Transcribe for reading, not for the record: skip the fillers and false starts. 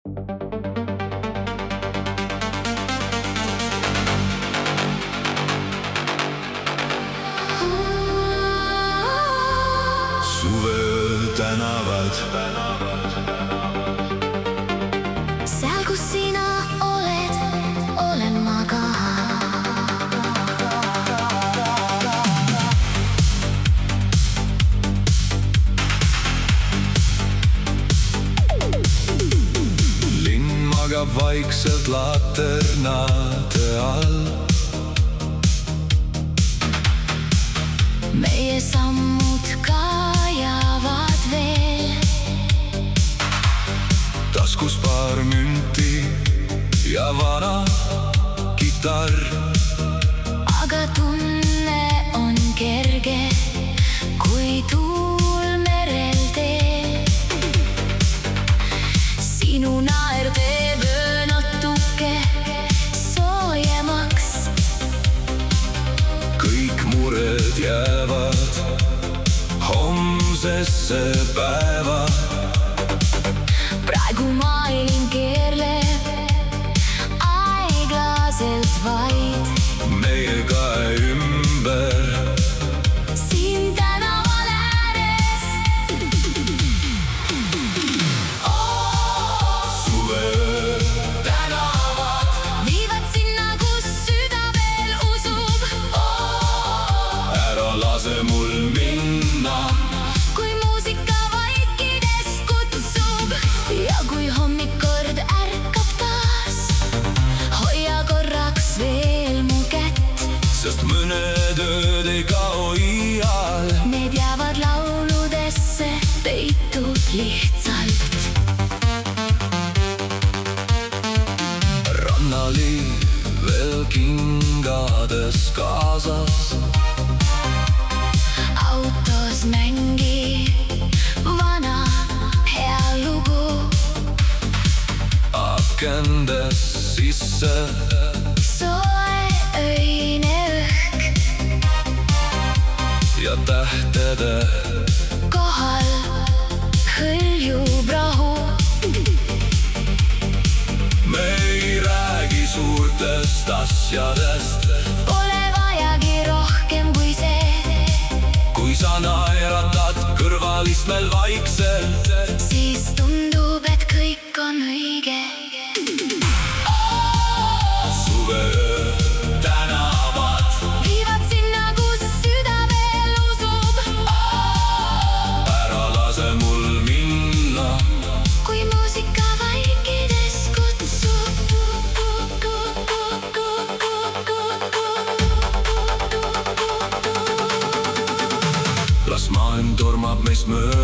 Suve tänavad. Seal, kus sina oled, olen ma ka. Linn magab vaikselt laternate all. Meie sammud kajavad veel. Taskus paar münti ja vana kitarr. Aga tunne on kerge, kui tuul merel teeb. Sinu naer teeb öö natuke soojemaks. Kõik mured jäävad homsesse päeva. Praegu maailm keerleb aeglaselt vaid. Meie kae ümber Siin tänaval ääres suveöö tänavad. viivad sinna, kus süda veel usub. Ära lase mul minna. Kui muusika vaikides kutsub ja kui hommik kord ärkab taas, hoia korraks veel mu kätt. Sest mõned ööd ei kao iial. Need jäävad lauludesse peitu lihtsalt. Rannaliiv veel kingades kaasas. Autos mängi vana hea lugu. Akendes sisse Soe öine õhk ja tähtede kohal hõljub rahu. me ei räägi suurtest asjadest. Pole vajagi rohkem kui see, Kui sa naeratad kõrvalistmel vaikselt, siis tundub, et kõik on õige. suveöö tänavad. Viivad sinna, kus süda veel usub. Ära lase mul minna. Kui muusika vaikides kutsub. Las maailm tormab meist mööda.